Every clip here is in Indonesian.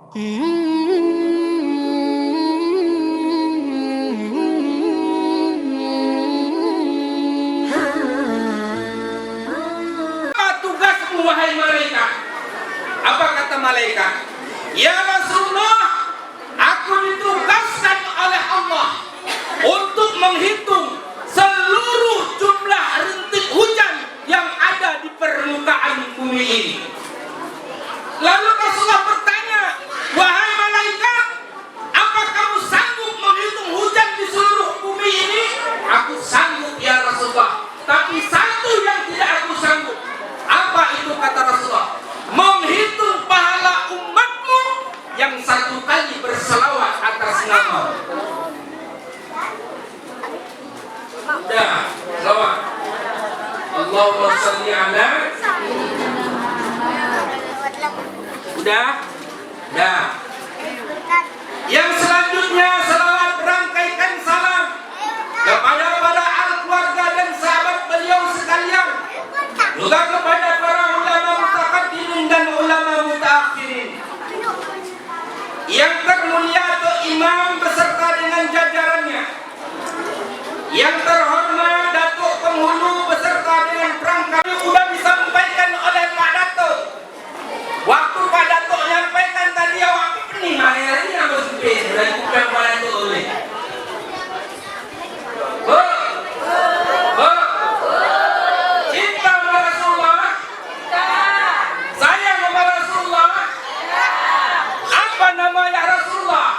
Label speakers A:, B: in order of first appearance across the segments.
A: Apa tugasmu wahai malaikat? Apa kata malaikat? Ya Rasulullah, aku ditugaskan oleh Allah untuk menghitung seluruh jumlah rintik hujan yang ada di permukaan bumi ini. Lalu Rasulullah bertanya, wahai malaikat, apa kamu sanggup menghitung hujan di seluruh bumi ini? Aku sanggup ya Rasulullah, tapi satu yang tidak aku sanggup. Apa itu kata Rasulullah? Menghitung pahala umatmu yang satu kali berselawat atas nama. Udah, selawat. Allahumma sholli ala. Udah? Udah. Yang selanjutnya selawat berangkaikan salam kepada para ahli keluarga dan sahabat beliau sekalian, juga kepada para ulama mutaqaddimin dan ulama mutaakhirin. Yang termulia atau imam beserta dengan jajarannya, yang terhormat Datuk Penghulu beserta dengan perangkat, sudah disampaikan oleh Pak Datuk. Waktu Pak Datuk menyampaikan tadi, awak pening hari ini apa sempit dan bukan Pak Datuk oleh. Cinta kepada Rasulullah, sayang kepada Rasulullah. Apa nama ya Rasulullah?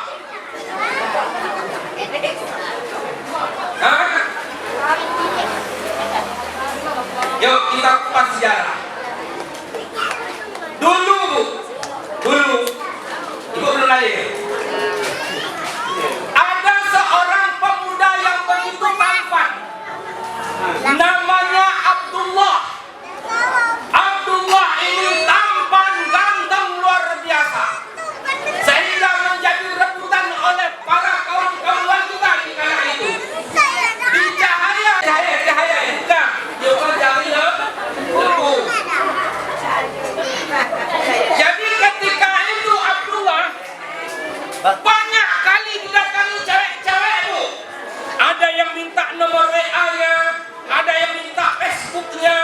A: Yuk kita kupas sejarah. Dulu, ibu belum lahir. Ada seorang pemuda yang begitu tampan, namanya Abdullah. Abdullah ini tampan, ganteng, luar biasa, sehingga menjadi rebutan oleh para kaum wanita di kala itu. Di cahaya, bukan, dia bukan cahaya lembu. Jadi ketika itu Abdullah banyak kali didatangi cewek-cewek itu. Ada yang minta nomor WA-nya, ada yang minta Facebook-nya.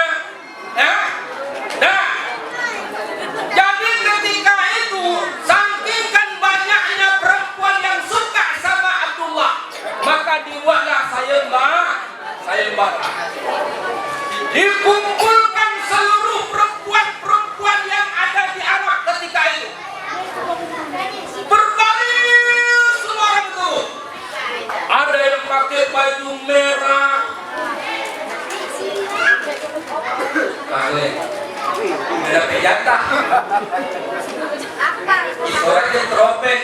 A: Jadi ketika itu saking banyaknya perempuan yang suka sama Abdullah, maka dibuatlah sayembara. Dikumpulkan seluruh perempuan yang ada di Arab ketika itu. Berbaris semua orang itu. Ada yang pakai baju merah. Ada pejata. Orang yang teropeng.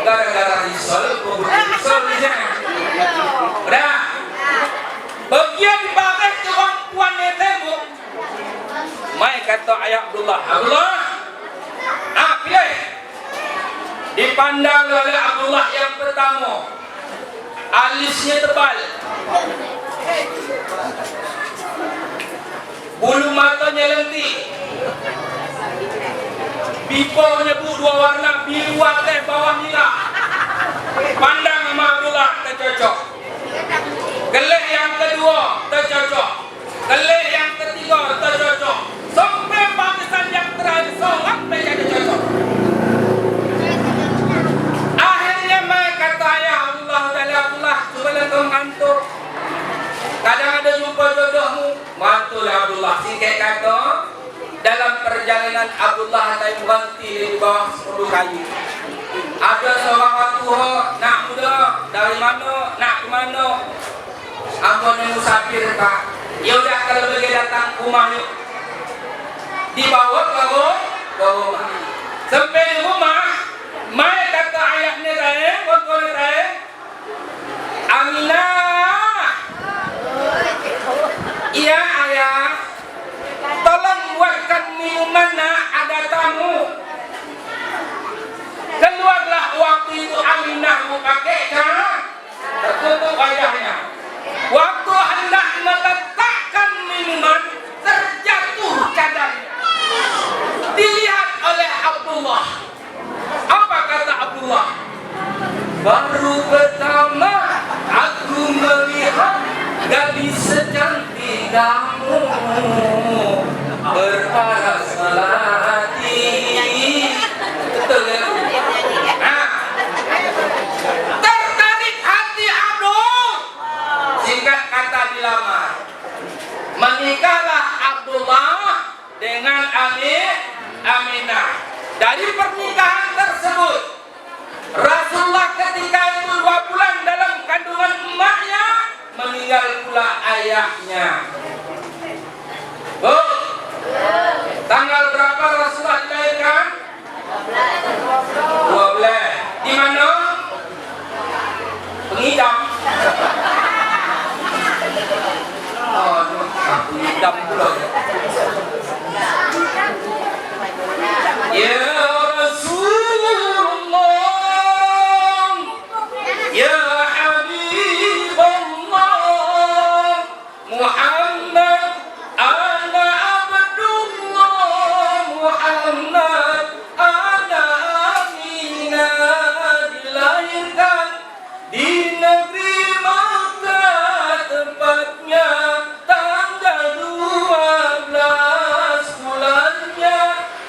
A: Gara-gara risol, udah. Bagian bawah kemampuan tembok. Mai kata ayah Abdullah, pilih. Dipandang oleh Abdullah yang pertama, alisnya tebal, bulu matanya lentik, piponya dua warna, biru teh bawah nila. Pandang sama Abdullah tercocok. Gelih yang kedua tercocok. Gelih yang ketiga tercocok. Sampai barisan yang terakhir sholat mereka tercocok. Akhirnya mereka kata ya Abdullah, coba kau ngantuk. Kadang ada jumpa jodohmu. Mantul Abdullah. Singkat kata, dalam perjalanan Abdullah naik berhenti di bawah 10 kayu. Ada seorang tua nak muda, dari mana, nak ke mana? Ampun musafir Pak. Ya udah kalau begitu datang ke rumah yuk. Dibawa ke rumah. Sampai di rumah, mai kata ayahnya saya, kontrol saya, Aminah. Iya ayah. Tolong buatkan minuman nak, ada tamu. Keluarlah waktu itu Aminah pakai cara tertutup ayahnya. Waktu hendak meletakkan minuman, terjatuh Baru pertama aku melihat gadis secantik kamu, berparas melati. Betul ya? Nah, tertarik hati Abdul. Singkat kata dilamar. Menikahlah Abdullah dengan Aminah. Dari pernikahan tersebut, Rasulullah ketika itu 2 bulan dalam kandungan emaknya, meninggal pula ayahnya. Bu, tanggal berapa Rasulullah dilahirkan? 12. Di mana? Pengidam. Oh, pengidam pula. Ya Rasulullah, ya Habibullah, Muhammad, ana Abdullah, Muhammad, ana Aminah, dilahirkan di negeri Makkah, tepatnya tanggal 12 bulannya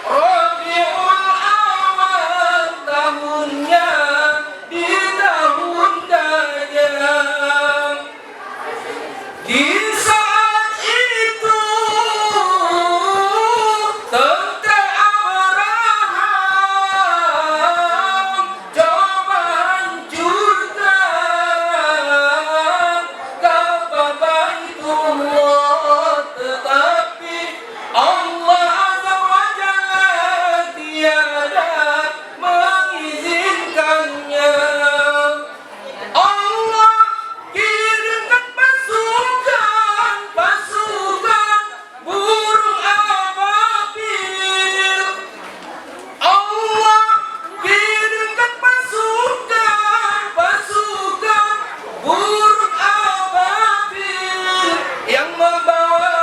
A: Rabiul Awal, tahunnya di tahun gajah. Di saat itu tentara Abraham coba hancurkan Ka'bah Baitullah, tetapi Allah Azza wa Jalla tiada mengizinkannya. Allah kirimkan pasukan burung ababil. Allah kirimkan pasukan burung ababil yang membawa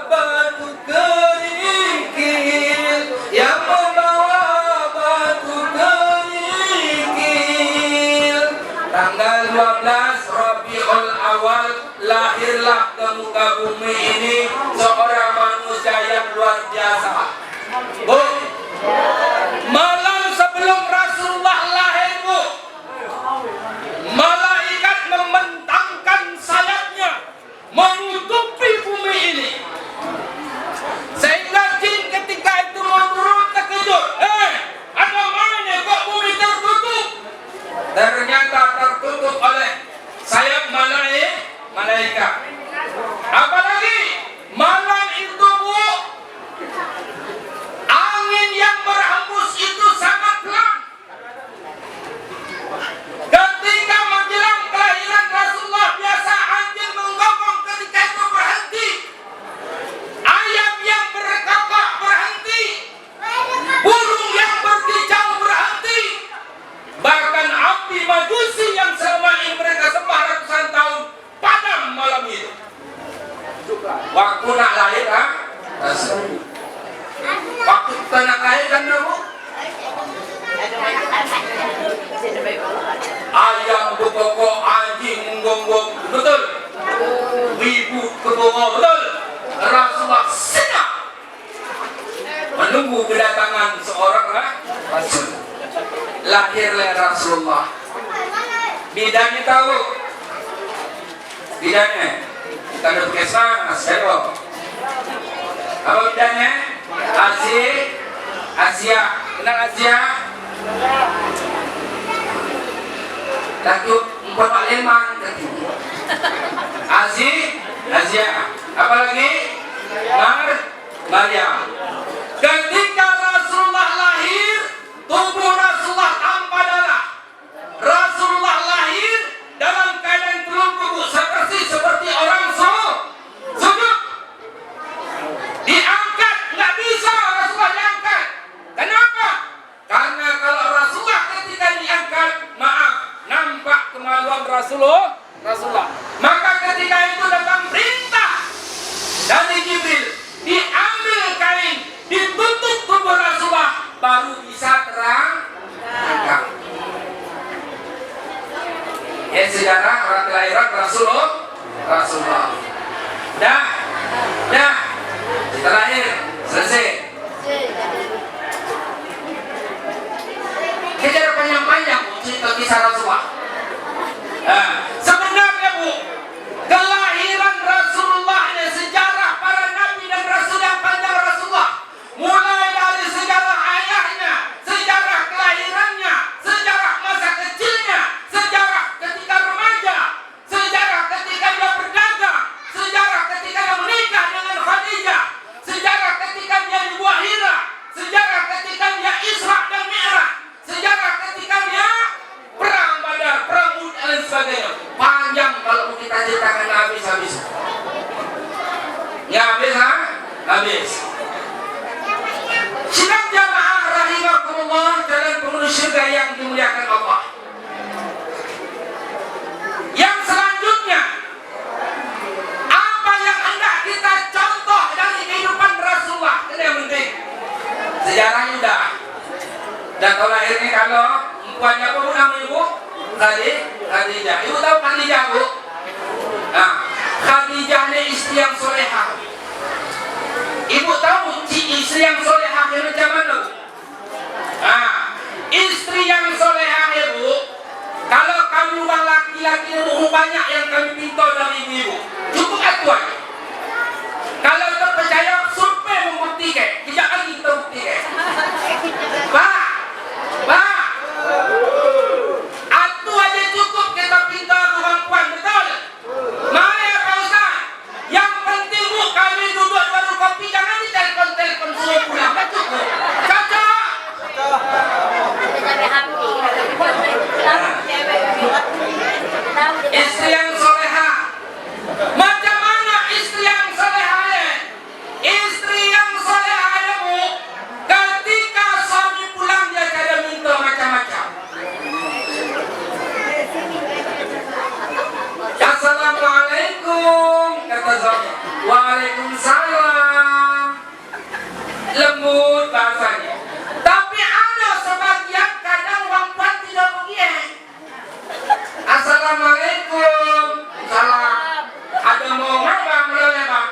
A: batu kerikil, yang membawa batu kerikil. Tanggal 12 Rabiul Awal lahirlah ke muka bumi ini seorang manusia yang luar biasa. Bu, malam sebelum Rasulullah lahir, Bu, malaikat membentangkan sayapnya menutupi bumi ini, sehingga jin ketika itu mau turun terkejut. Ada mana kok bumi tertutup? Ternyata tertutup oleh sayap malaikat. Apalagi malam itu, Bu, angin yang berhembus itu sangat pelan. Ketika menjelang kelahiran Rasulullah, biasa anjing menggonggong, ketika itu berhenti. Ayam yang berkokok berhenti. Burung yang berkicau berhenti. Bahkan api majusi yang selama ini mereka sembah ratusan tahun padam malam itu. Waktu nak lahir, waktu kita nak lahir kan, Bu? Ayam berkokok, anjing menggonggong, betul? Ibu kebawa, betul? Rasulullah senang menunggu kedatangan seorang Rasul. Lahirlah Rasulullah. Bidangnya tahu? Bidangnya kita ada puskesmas, saya. Apa bidangnya? Asia. Kenal Asia? Takut 45 katanya. Asia. Apa lagi? Maryam. Ketika Rasulullah lahir, tubuh Rasulullah tanpa darah. Rasulullah lahir dalam keadaan telungkup seperti orang sujud. Diangkat, nggak bisa Rasulullah diangkat. Kenapa? Karena kalau Rasulullah ketika diangkat, maaf, nampak kemaluan Rasulullah. Maka ketika itu datang perintah dan sejarahnya udah. Dan kalau akhirnya kalau perempuannya apa bu namanya bu? Khadijah. Ibu tahu Khadijah bu? Nah, Khadijah ini istri yang solehah. Ibu tahu istri yang solehah yang macam mana bu? Nah, istri yang solehah ibu, kalau kami orang laki-laki banyak yang kami pinta dari ibu, cukup atuan. Kalau terpercaya survei membuktikan, tidak lagi terbuktikan. Pak, atu aja cukup kita pinta orang puan, betul? Mana Pak Ustaz? Yang penting bu, kami duduk baru kopi, jangan ditelepon-telepon semua pulang, tak cukup. Cocok. Istri yang solehah. Macam mana istri yang solehah? Istri yang solehah bu, ketika suami pulang dia kada minta macam-macam. Assalamualaikum, kata suami. Waalaikumsalam. Lembut bahasanya. Tapi ada sebagian kadang orang puan tidak begitu. Assalamualaikum. Salam. Ada mau bang, boleh bang.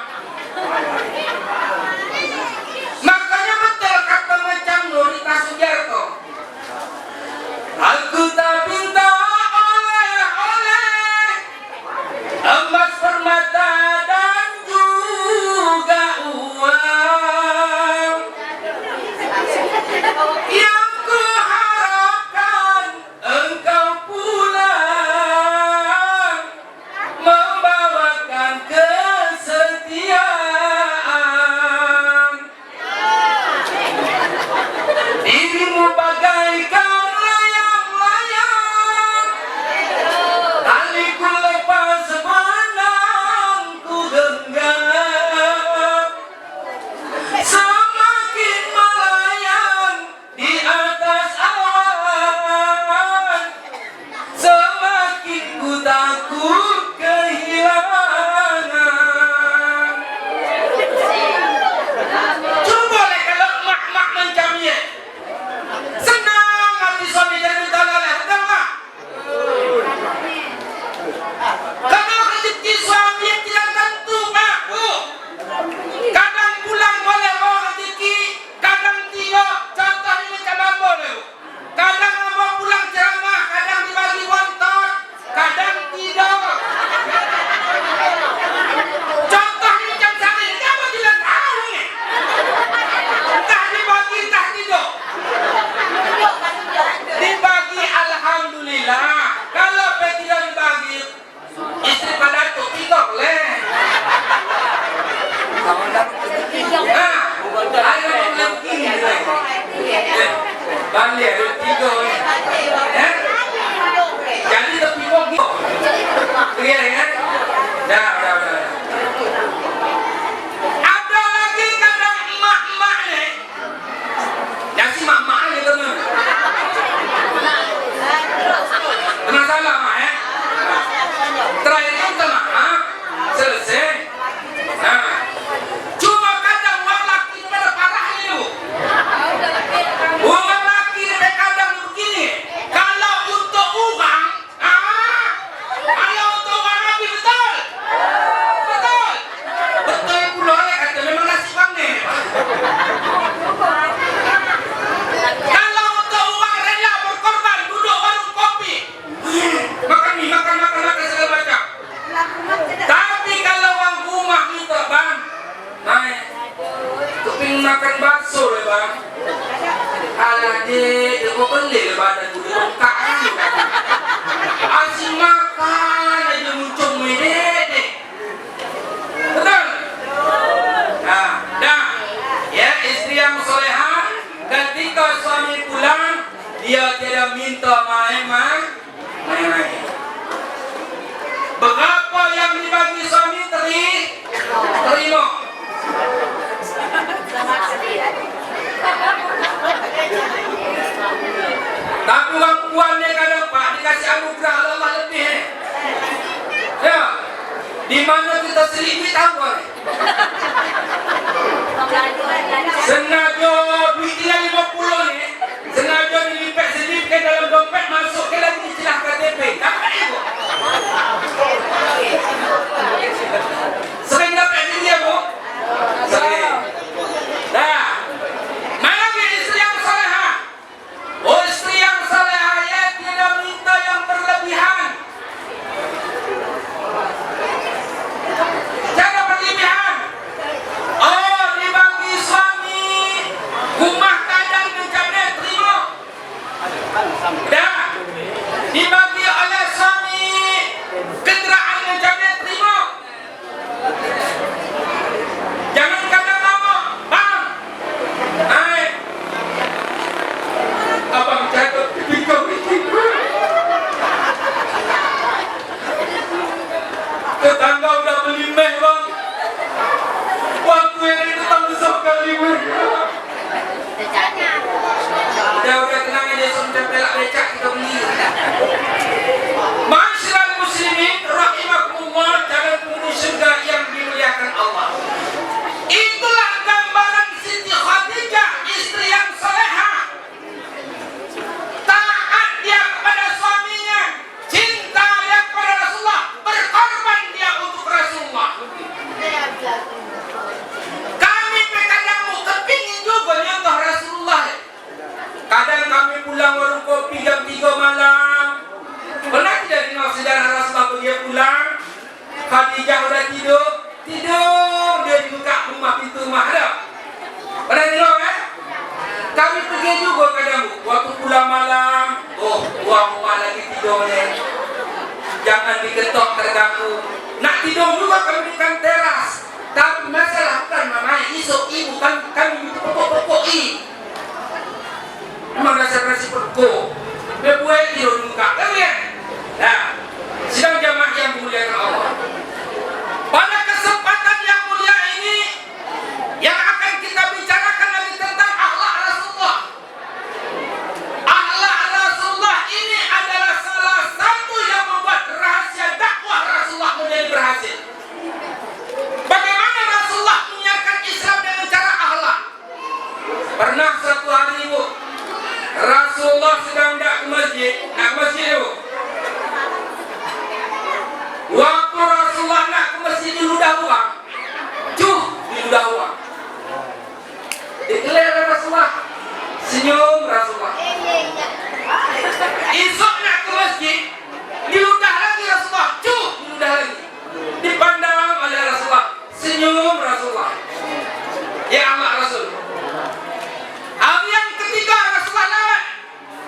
A: Makanya betul kata macam Nurita Sugiarto. Aku tak minta oleh-oleh, emas, permata dan juga uang. Yang ku harapkan engkau pulang membawakan kesetiaan. Dirimu bagaikan layang-layang, taliku lepas benang ku genggam. Semakin melayang di atas awan, semakin ku takut kehilangan. Coba lah kalau mak-mak macamnya. Senang hati suami jadi minta oleh, betul tak? Kalau rezeki suami yang tidak tentu pak bu. Kadang pulang boleh bawa rezeki, kadang tidak. Contohnya macam apa tu? Kadang bawa pulang ceramah, kadang dibagi bontot, kadang tidak. Contohnya macam saya ini, kamu tidak tahu ni. Entah dibagi, entah tidak. Dibagi alhamdulillah. Kalau tidak dibagi, istri pada tu tidak boleh. Nah, ayo boleh begini. Balik ada tiga. Jadi tepi kogi. Clear ya? Dah. Ada lagi kadang emak-emak ni. Yang si mak-mak ni teman. Kena salah mak ya? Terakhir kan sama mak. Selesai. Nah. Cuma kadang orang laki pada parah ni bu. Orang laki ni kadang begini. Kalau untuk uang, kalau untuk uang habis betul. Betul. Betul pula ya kata memang nasi bang ni. Kalau untuk uang rela berkorban duduk warung kopi. Makan mie, makan segala macam. Tapi kalau orang rumah minta bang, naik, keping makan bakso le bang. Alah dek, dia mau beli le badan gue bengkak ni. Asyik makan aja muncung ni dek. Betul? Nah, dah. Ya istri yang solehah, ketika suami pulang, dia tidak minta main-main. Berapa yang dibagi suami terima. Tapi orang puan ni kadang pak dikasih anugerah Allah lebih. Ya, di mana kita selipit tahu. Sengaja duit tinggal aku yang itu tak besar kali mereka. Udah tenang aja, sudah pelak becak kita beli. Masyarakat muslimin rahimakumullah, jalan menuju surga yang dimuliakan Allah. Itulah gambaran Siti Khadijah, istri yang salehah. Taat dia kepada suaminya, cinta dia kepada Rasulullah, berkorban dia untuk Rasulullah. Kami kadang mau kepingin juga nyontoh Rasulullah. Kadang kami pulang warung kopi jam 3 malam. Pernah tidak dengar sejarah Rasulullah dia pulang? Khadijah udah tidur, dia buka rumah pintu rumah ada. Pernah dengar kan? Kami pergi juga kadang waktu pulang malam. Oh, tuan rumah lagi tidur nih. Jangan diketok terganggu. Nak tidur juga kami di teras. Tapi masalah bukan mama, isok ibu kan kami itu pokok-pokok memang rasa-rasa perko. Dia buat tidur muka. Kan ya? Nah, sidang jamaah yang dimuliakan Allah. Pada kesempatan yang mulia ini, yang akan kita bicarakan lagi tentang akhlak Rasulullah. Akhlak Rasulullah ini adalah salah satu yang membuat rahasia dakwah Rasulullah menjadi berhasil. Bagaimana Rasulullah menyiarkan Islam dengan cara akhlak? Pernah satu hari Bu, Rasulullah sedang nak ke masjid itu. Waktu Rasulullah nak ke masjid di ludah uang, di ludah uang. Dikeliling Rasulullah, senyum Rasulullah. Esok nak ke masjid, di ludah lagi Rasulullah, di ludah lagi. Dipandang oleh Rasulullah, senyum Rasulullah. Ya Allah Rasul. Hari yang ketiga Rasulullah lewat,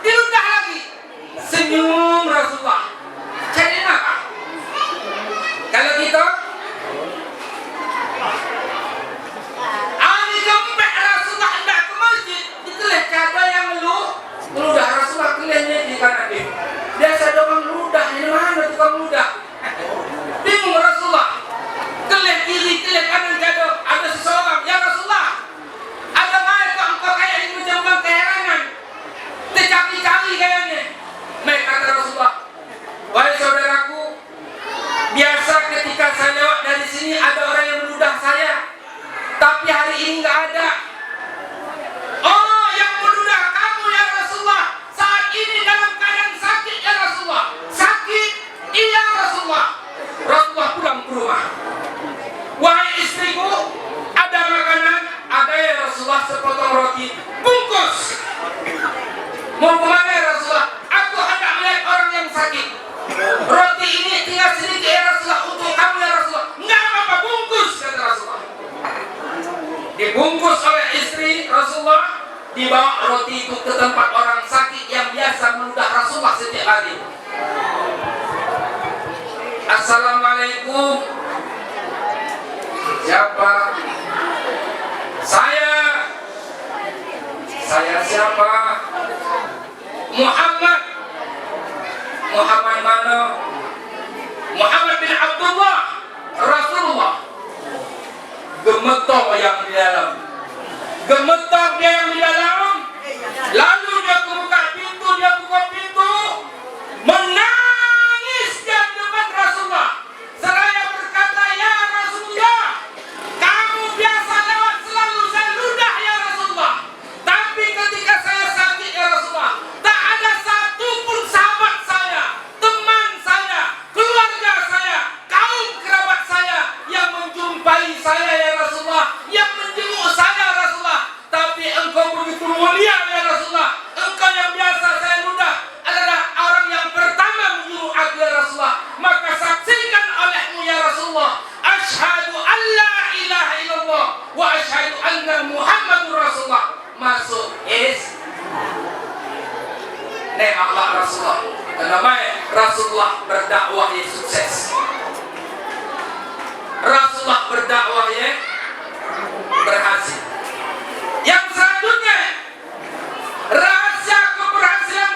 A: diludah lagi, senyum Rasulullah. Jadi apa? Kalau kita hari keempat Rasulullah hendak ke masjid, diteleh kada yang meludah Rasulullah kelihnya di kanan dia. Biasa ada orang ludah, ini mana tukang ludah? Bingung Rasulullah. Kelih kiri, kelih kanan kada. Ada seseorang, ya Rasulullah, ada mai kok engkau kayak ini macam keheranan. Tercari-cari kayaknya. Baik kata Rasulullah, wahai saudaraku, biasa ketika saya lewat dari sini ada orang yang meludah saya, tapi hari ini nggak ada. Oh, yang meludah kamu ya Rasulullah, saat ini dalam keadaan sakit ya Rasulullah. Sakit? Iya Rasulullah. Rasulullah pulang ke rumah. Wahai istriku, ada makanan? Ada ya Rasulullah, sepotong roti. Bungkus. Mau kemana ya Rasulullah? Aku hendak melihat orang yang sakit. Roti ini tinggal sedikit ya Rasulullah, untuk kamu ya Rasulullah. Enggak apa-apa, bungkus, kata Rasulullah. Dibungkus oleh istri Rasulullah, dibawa roti itu ke tempat orang sakit yang biasa meludah Rasulullah setiap hari. Assalamualaikum. Siapa? Saya siapa? Muhammad. Muhammad mana? Muhammad bin Abdullah, Rasulullah. Gemetar yang di dalam. Gemetar dia yang di dalam. Lalu dia buka pintu, menangis dia depan Rasulullah. Seraya berkata, ya Rasulullah, kamu biasa lewat selalu saya ludah ya Rasulullah. Tapi ketika saya sakit ya Rasulullah, tak ada satupun sahabat saya, teman saya, keluarga saya, kaum kerabat saya yang menjumpai saya ya Rasulullah, yang menjenguk saya Rasulullah. Tapi engkau begitu mulia ya Rasulullah. Engkau yang biasa saya ludah adalah orang yang pertama menyuruh aku ya Rasulullah. Maka saksikan olehmu ya Rasulullah, asyhadu an la ilaha illallah wa asyhadu anna Muhammadur Rasulullah. Masuk nih akhlak Rasulullah. Namanya Rasulullah berdakwah yang sukses. Rasulullah berdakwah yang berhasil. Yang selanjutnya, rahasia keberhasilan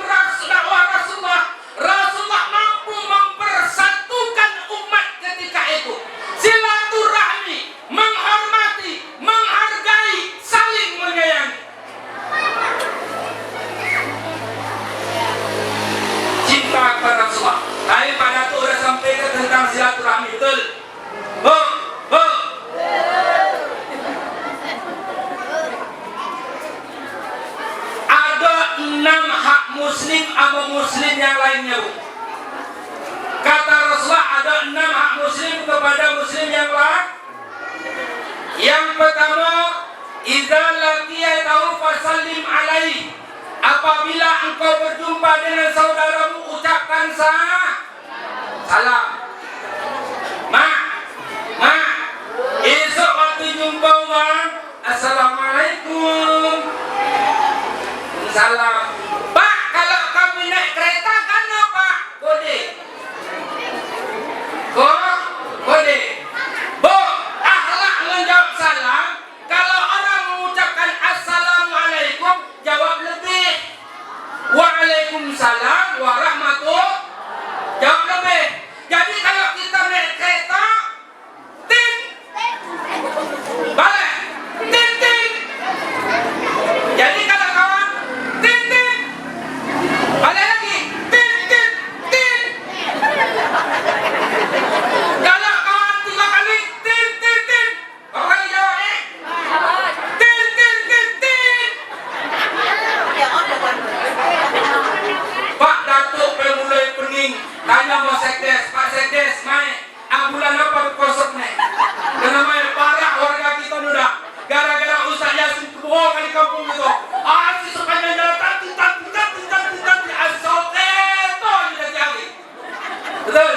A: dakwah Rasulullah, Rasulullah mampu mempersatukan umat ketika itu. Silaturahmi, menghormati, muslim sama muslim yang lainnya, Bu. Kata Rasulullah ada 6 hak muslim kepada muslim yang lain. Yang pertama, idza laqiyatahu fasallim alaihi. Apabila engkau berjumpa dengan saudaramu, ucapkan salam. Esok waktu jumpa orang, assalamualaikum. Salam. Pak, kalau kami naik kereta kan apa? Kode. Kode. Bu, akhlak menjawab salam. Kalau orang mengucapkan assalamualaikum, jawab lebih. Waalaikumsalam warahmatullahi. Jawab lebih. Jadi kalau kita naik kereta, tin, balik, tin. Jadi kalau kawan, tin, balik lagi, tin. Kalau kawan 3 kali, tin. Berapa kali jawab tin. Pak Datuk mulai pening, tanya mau sekdes, Pak sekdes, mai ambulan apa berkosok nih? Kenapa parah warga kita udah gara-gara Ustaz Yasin kebohong kali kampung itu. Si sepanjang jalan tintan asal itu sudah jadi. Betul.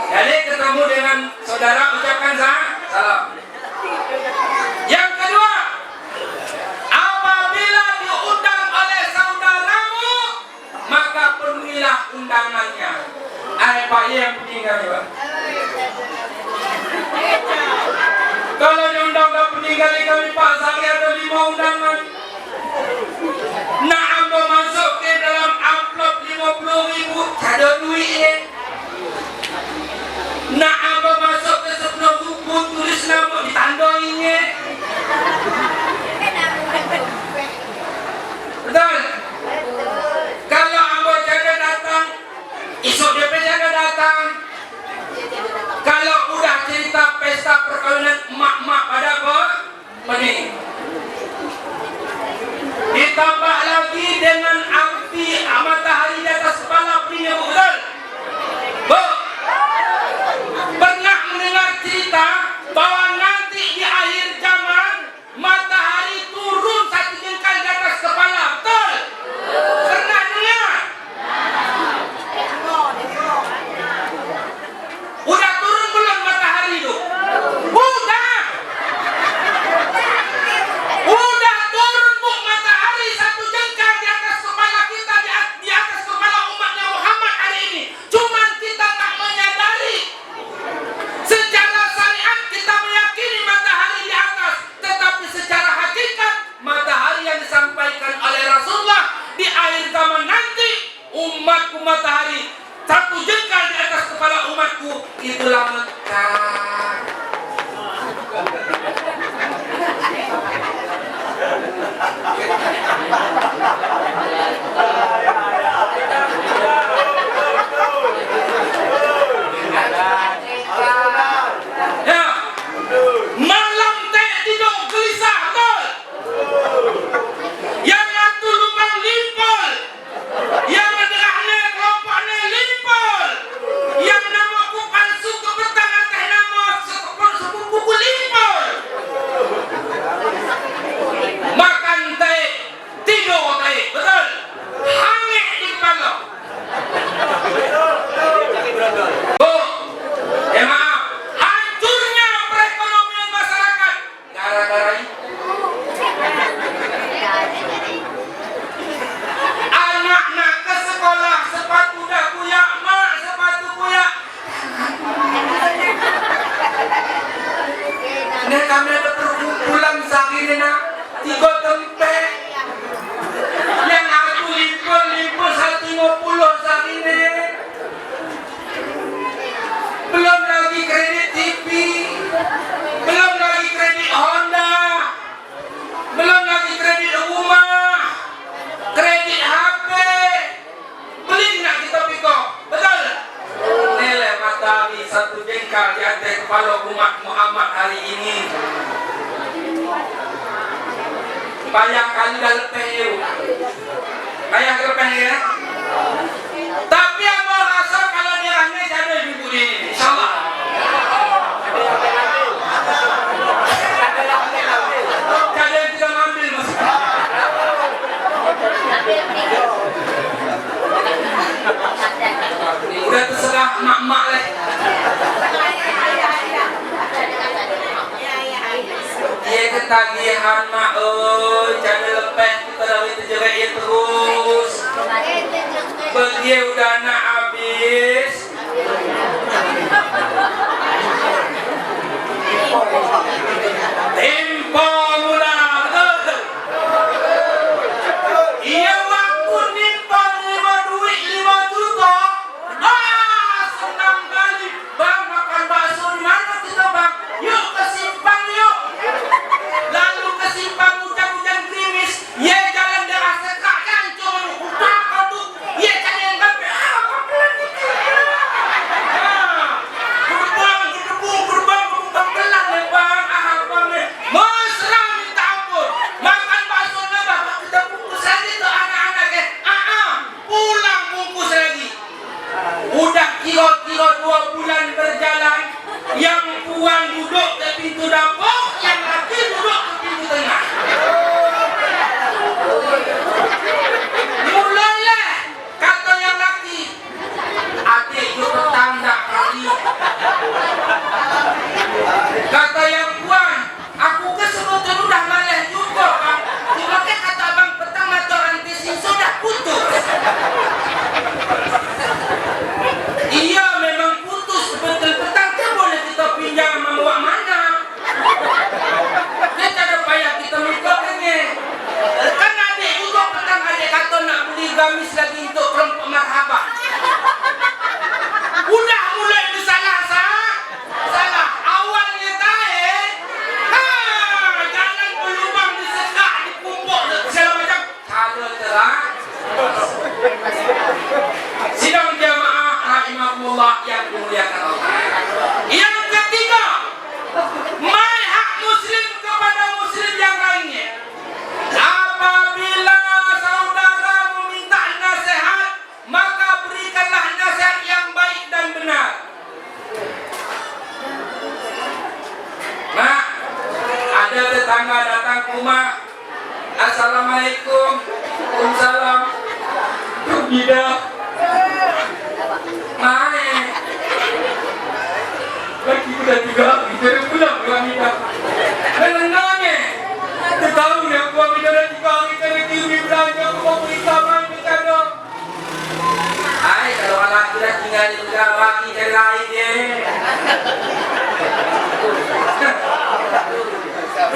A: Jadi ketemu dengan saudara ucapkan salam. Yang kedua, apabila diundang oleh saudaramu, maka penuhilah undangannya. Pak yang meninggal ya, Pak. Kalau diundang dan meninggal kami Pak, saya ada 5 undangan. Nak ambil masuk ke dalam amplop 50.000, ada duitnya. Nak ambil masuk ke 10 buku, tulis nama ditandoinya. Betul? Kalau ambil jaga datang, esok DP jaga datang. Kalau udah cerita pesta perkawinan emak-emak pada apa? Pening. Ditambah lagi dengan api matahari di atas kepala peningnya, betul? Bu, pernah mendengar cerita bahwa nanti di akhir zaman matahari turun 1 jengkal di atas kepala, betul? Pernah dengar? Udah turun belum matahari itu? Udah turun, Bu, matahari 1 jengkal di atas kepala kita, di atas kepala umatnya Muhammad hari ini. Cuman kita tak menyadari. Secara syariat kita meyakini matahari di atas, tetapi secara hakikat matahari yang disampaikan oleh Rasulullah di akhir zaman nanti, umatku matahari 1 jengkal di atas kepala umatku, itulah Mekah. Ya, malam teh tidur gelisah, betul? Yang ngatu lubang limpol, yang nederahnya kelompoknya limpol, yang namaku palsu kebetang atas nama sepupu limpol. Makan teh, tidur teh, betul? Hangit di kepala. Bu, ya maaf, hancurnya perekonomian masyarakat gara-gara ini. Anak-anak ke sekolah, sepatu dah kuyak, mak sepatu kuyak. Ini kami ada perkumpulan sehari nak 3 tempat. Yang aku limpul 150 sehari ini. Belum lagi kredit TV, belum lagi kredit Honda, belum lagi kredit rumah, kredit HP. Beli nggak kita piko? Betul? Nilai matahari 1 jengkal di atas kepala umat Muhammad hari ini. Banyak kali dah lepeh. Kayak kelepeh ya. Tapi apa rasa kalau dia aneh jadi ibu ini, insyaallah. Jadi yang tidak ngambil mas. Udah terserah mak-mak lah. Dia ketagihan mak, jadi lepeh kita dari terjerai terus. Begitu udah nak habis. Tempo mula. Iya waktu nimpang 5 juta. Senang kali. Bang makan bakso di mana kita bang? Yuk ke Simpang yuk. Lalu ke Simpang hujan-hujan gerimis. Ye jalan daerah sekak kancung. Udah kau tuh. Ye cari yang gambar. Apa pelan itu? Gerbang pelan ya bang. Bang nih. Mesra minta ampun. Makan bakso nya bapak kita bungkus lagi tuh anak-anaknya. Pulang bungkus lagi. Udah kilo-kilo 2 bulan berjalan. Yang puan duduk ke pintu dapur, yang laki duduk ke pintu tengah. Mulailah kata yang laki, adik itu tetangga kali. Kata yang puan, aku ke sebetulnya udah malah juga bang. Cuma kan kata abang petang atau antisin sudah putus. Iya memang putus, betul petang kan boleh kita pinjam sama wak mana. Kita ada payah kita mikirnya. Kan adik juga petang adik kata nak beli gamis lagi untuk kelompok marhabah. Udah mulai bersalah salah. Awalnya jalan berlubang disekak, dikumpul segala macam. Kalau terang. Sidang jamaah rahimahullah yang dimuliakan Allah. Yang ketiga, mai hak muslim kepada muslim yang lainnya. Apabila saudara meminta nasihat, maka berikanlah nasihat yang baik dan benar. Mak, ada tetangga datang ke rumah. Assalamualaikum. Waalaikumsalam. Tidak. Main. Lagi udah 3 hari, jadi pulang dengan Mida. Menenangnya. Kita tahu ya, gua Mida udah 3 hari, jadi kiri belanja, aku mau beli saman, bercanda. Hai, kalau laki dah tinggal di belakang laki, cari lain dia.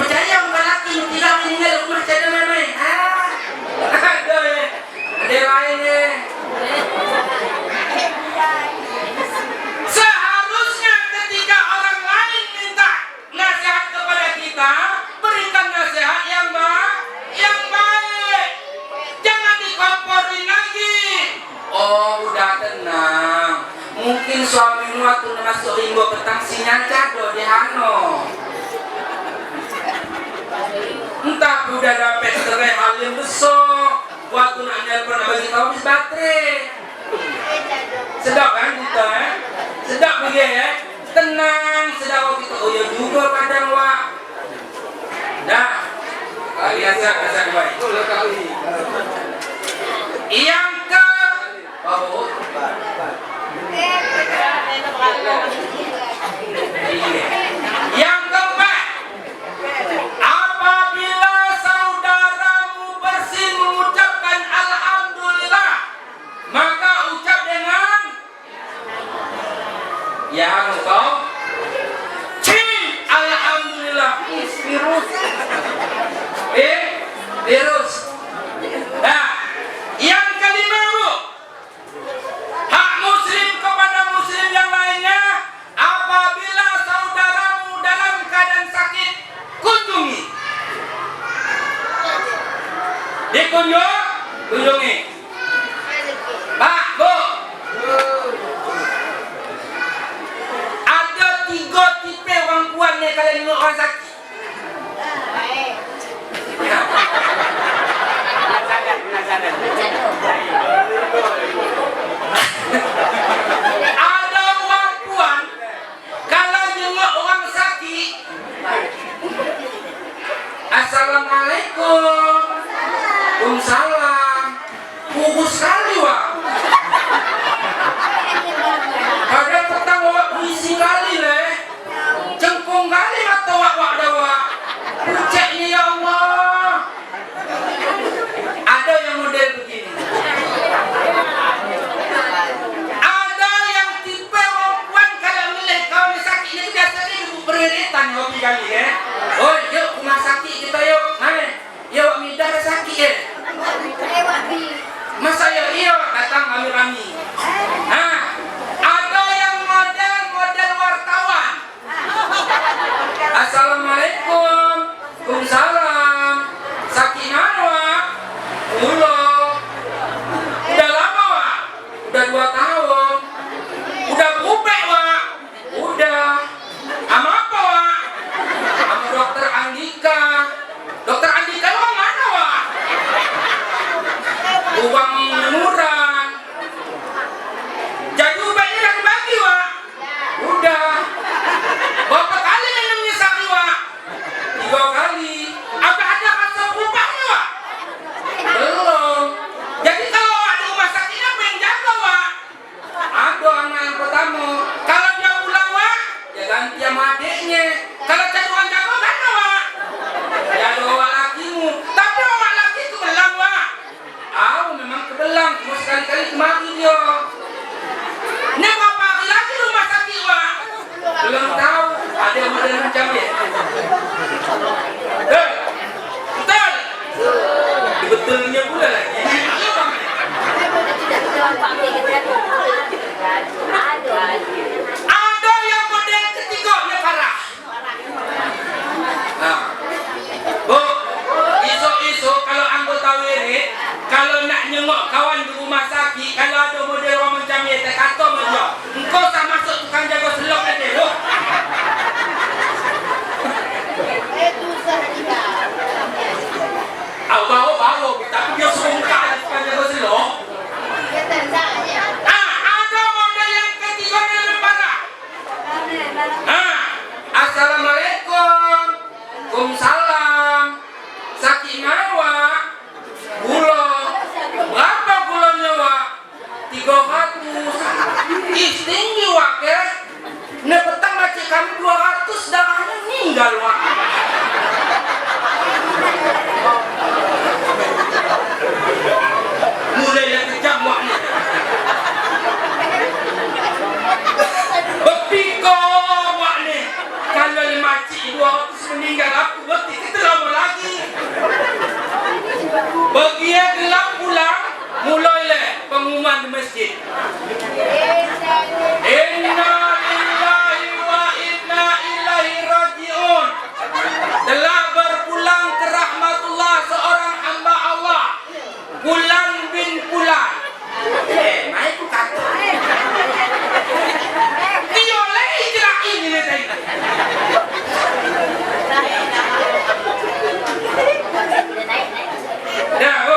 A: Percaya orang laki, tinggal tinggal rumah cari main-main. Ada lainnya. Seharusnya ketika orang lain minta nasihat kepada kita, berikan nasihat yang baik. Jangan dikomporin lagi. Oh, udah tenang. Mungkin suamimu waktu masuk rimbo petang sinyal cado di Hano. Entah udah dapet cerai hal yang besar. Waktu nak nelpon bagi tahu habis baterai. Sedap kan kita Sedap juga ya. Tenang, sedap kita. Oh ya juga kadang wak. Dah. Biasa baik. Yang ke Yang keempat, apabila saudaramu bersih mengucapkan alhamdulillah, maka ucap dengan ya engkau alhamdulillah virus. Nah, yang kelima Bu, hak muslim kepada muslim yang lainnya, apabila saudaramu dalam keadaan sakit, kunjungi. Kunjungi. Pak, Bu, ada 3 tipe orang kuat nih kalian tengok orang sakit. Assalamualaikum. Waalaikumsalam. Kugus sekali wak. Ada petang wak puisi kali leh. Cengkung kali mata wak dah wak. Puceknya ya Allah. Ada yang model begini. Ada yang tipe perempuan kalau milih kawan sakit itu biasanya ibu beriritan hobi kali ya. Oh yuk rumah sakit kita yuk. Mana? Ya wak midah sakit ya. Masa ya iya datang rami-rami. Ada yang model wartawan. Assalamualaikum. Waalaikumsalam. Sakit mana wak? Ulo. Udah lama wak? Udah 2 tahun. Udah bubek wak? Udah. Sama apa wak? Sama dokter Andika. Dokter Andika wak mana wak? Uang murah. Jadi obatnya udah dibagi wak? Udah. Berapa kali minumnya sehari wak? 3 kali. Apa ada rasa berubahnya wak? Belum. Jadi kalau wak di rumah sakit apa yang jaga wak? Ada anak yang pertama. Kalau dia pulang wak, ya ganti sama adiknya. Kalau cari orang jaga mana wak? Ya ada wak lakimu. Tapi wak laki itu belang wak. Memang kebelang. Cuma sekali-kali kemari dia. Ini berapa hari lagi rumah sakit wak? Belum tahu. Ada yang model macam ya? Betul? Betulnya pula lagi. Ada yang model ketiga ya parah. Nah, Bu, esok-esok kalau anggota wirid, kalau nak nyengok kawan di rumah sakit, kalau ada model orang macam ni, tak kata macam engkau tak masuk tukang jaga selok aja loh. Bawa, tapi dia sungka tukang jaga selok. Ada model yang ketiga yang lebih parah. Assalamualaikum. Waalaikumsalam. Sakit mana wak? Gula. Berapa gulanya wak? 300. Tinggi wak ya. Ini petang baca kami 200, darahnya meninggal wak. Mulai yang kejam wak ni. Berpikir wak ni. Kalau makcik 200 meninggal aku berarti kita lama lagi. Bagian gelap pulang, mulailah pengumuman di masjid. Inna lillahi wa inna ilaihi raji'un. Telah berpulang ke rahmatullah seorang hamba Allah, Fulan bin Fulan. Mai ku kata. Dia lagi jerak ini tadi. Dah, Bu.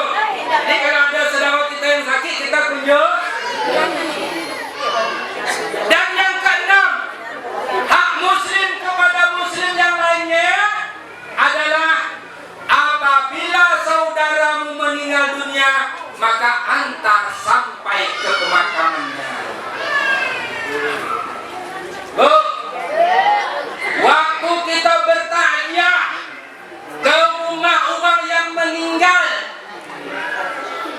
A: Jadi kalau ada saudara kita yang sakit, kita kunjung. Dan yang keenam, hak muslim kepada muslim yang lainnya adalah apabila saudaramu meninggal dunia, maka antar sampai ke pemakamannya. Bu, waktu kita bertanya ke rumah orang yang meninggal,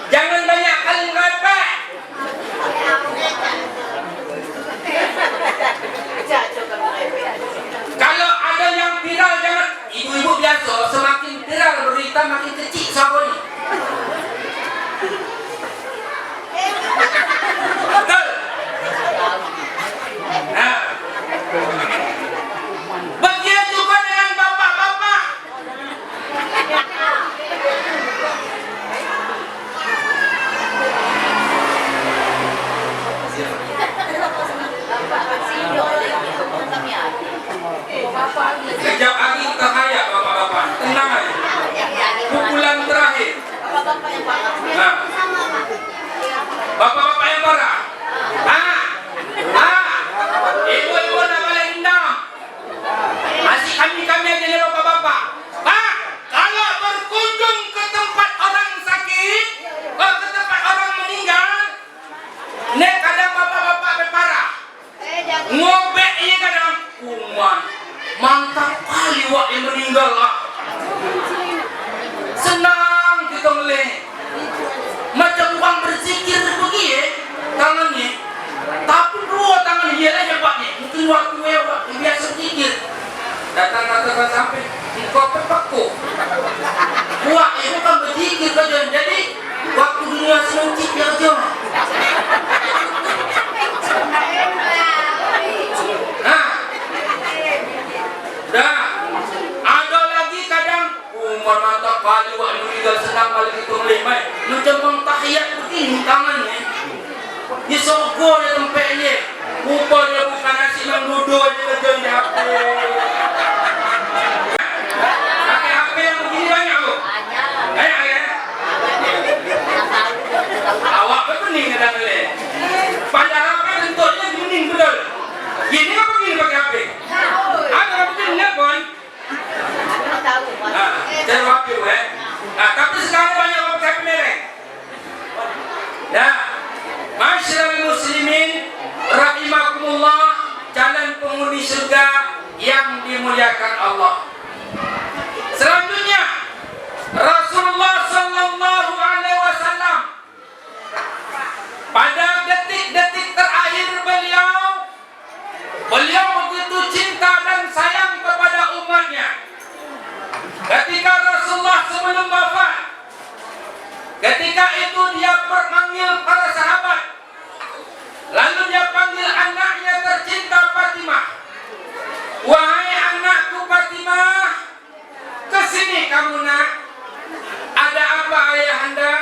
A: jangan banyak kali repek. Kalau ada yang viral, jangan. Ibu-ibu biasa semakin viral berita makin kecil suaranya. mantap kali waktu tinggal sedang kali itu melimai macam tahiyat begini tangannya ni sogor ya tempatnya rupanya bukan nasi mengduduk aja kerja di HP pakai HP yang begini banyak tu banyak ya awak pening kadang boleh pada HP tentunya bening betul ini apa begini pakai HP ada apa begini ya pun jadi wakil tapi sekarang banyak orang pakai HP merek Masyarakat muslimin rahimakumullah, jalan penghuni surga yang dimuliakan Allah. Selanjutnya Rasulullah sallallahu alaihi wasallam pada detik-detik terakhir beliau begitu cinta dan sayang kepada umatnya. Ketika Rasulullah sebelum wafat, ketika itu dia memanggil para sahabat, lalu dia panggil anaknya tercinta Fatimah. Wahai anakku Fatimah, kesini kamu nak. Ada apa ayahanda?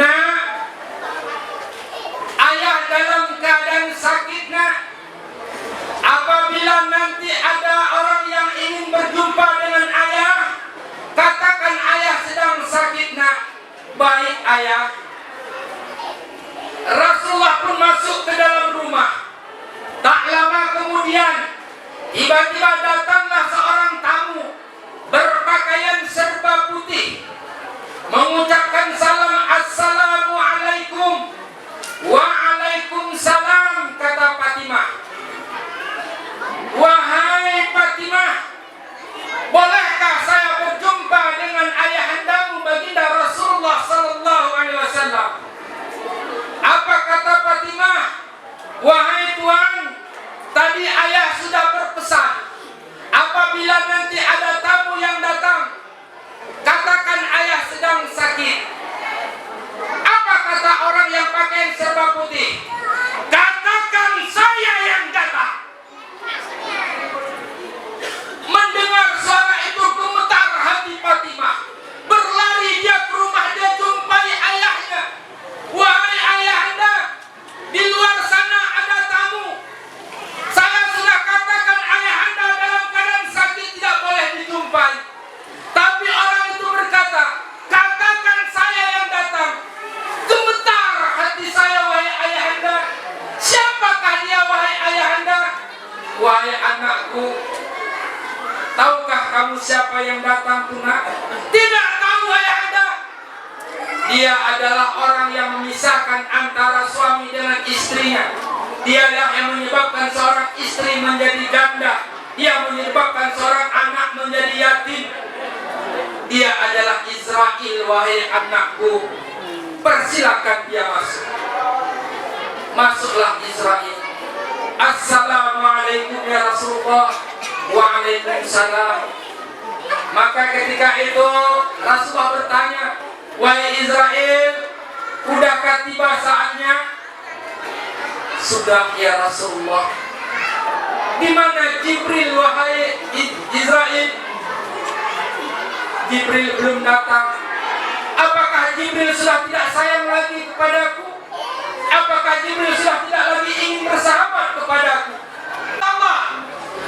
A: Nak, ayah dalam keadaan sakit nak. Apabila nanti ada orang yang ingin berjumpa dengan ayah, katakan ayah sedang sakit nak. Baik ayah. Rasulullah pun masuk ke dalam rumah. Tak lama kemudian tiba-tiba datanglah seorang tamu berpakaian serba putih, mengucapkan salam, assalamualaikum. Waalaikumsalam, kata Fatimah. Wahai Fatimah, bolehkah saya berjumpa dengan ayahandamu baginda Rasulullah sallallahu alaihi wasallam? Apa kata Fatimah? Wahai tuan, tadi ayah sudah berpesan, apabila nanti ada tamu yang datang, katakan ayah sedang sakit. Apa kata orang yang pakai serba putih? Katakan saya yang datang. Mendengar suara itu gemetar hati Fatimah. Berlari dia ke rumah, dia jumpai ayahnya. Wahai ayahanda, di luar sana ada tamu. Saya sudah katakan ayahanda dalam keadaan sakit tidak boleh dijumpai. Tapi orang itu berkata, katakan saya yang datang. Gemetar hati saya wahai ayahanda. Siapakah dia wahai ayahanda? Wahai anakku, tahukah kamu siapa yang datang punak? Tidak tahu ayahanda. Dia adalah orang yang memisahkan antara suami dengan istrinya. Dialah yang menyebabkan seorang istri menjadi janda. Dia menyebabkan seorang anak menjadi yatim. Dia adalah Israel, wahai anakku. Persilakan dia masuk. Masuklah Israel. Assalamualaikum ya Rasulullah. Waalaikumsalam. Maka ketika itu Rasulullah bertanya, wahai Israel, sudahkah tiba saatnya? Sudah ya Rasulullah. Di mana Jibril wahai Israel? Jibril belum datang. Apakah Jibril sudah tidak sayang lagi kepadaku? Apakah Jibril sudah tidak lagi ingin bersahabat kepadaku? Allah,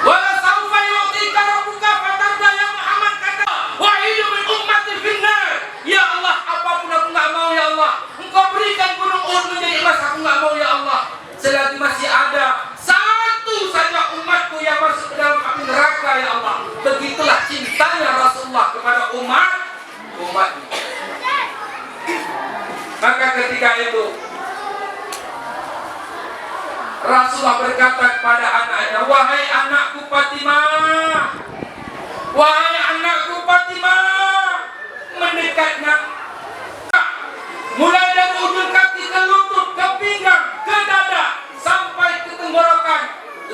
A: wala saufa yu'tika rabbuka fatarda ya Muhammad, kata wahidu min ummati finnar. Ya Allah, apapun aku enggak mau ya Allah. Engkau berikan gunung Uhud menjadi emas, aku enggak mau ya Allah. Selagi masih ada satu saja umatku yang masuk ke dalam api neraka ya Allah. Begitulah cintanya Rasulullah kepada umat. Maka ketika itu Rasulullah berkata kepada anaknya, wahai anakku Fatimah, wahai anakku Fatimah, mendekatnya mulai dari ujung kaki ke lutut, ke pinggang, ke dada, sampai ke tenggorokan.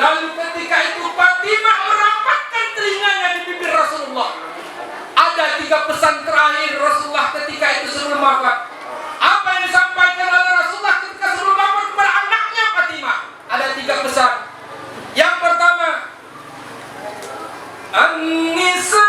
A: Lalu ketika itu Fatimah merapatkan telinganya di bibir Rasulullah. Ada 3 pesan terakhir Rasulullah ketika itu sebelum wafat. Apa yang disampaikan oleh Rasulullah ketika sebelum wafat kepada anaknya Fatimah? Ada 3 pesan. Yang pertama, An-Nisa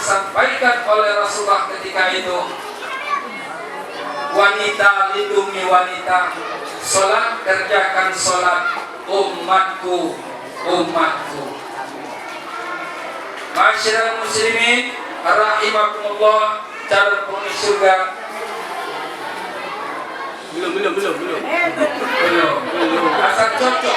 A: disampaikan oleh Rasulullah ketika itu, wanita lindungi wanita, sholat kerjakan sholat, umatku, umatku. Masyarakat muslimin rahimakumullah, calon penghuni surga. Belum. Asal cocok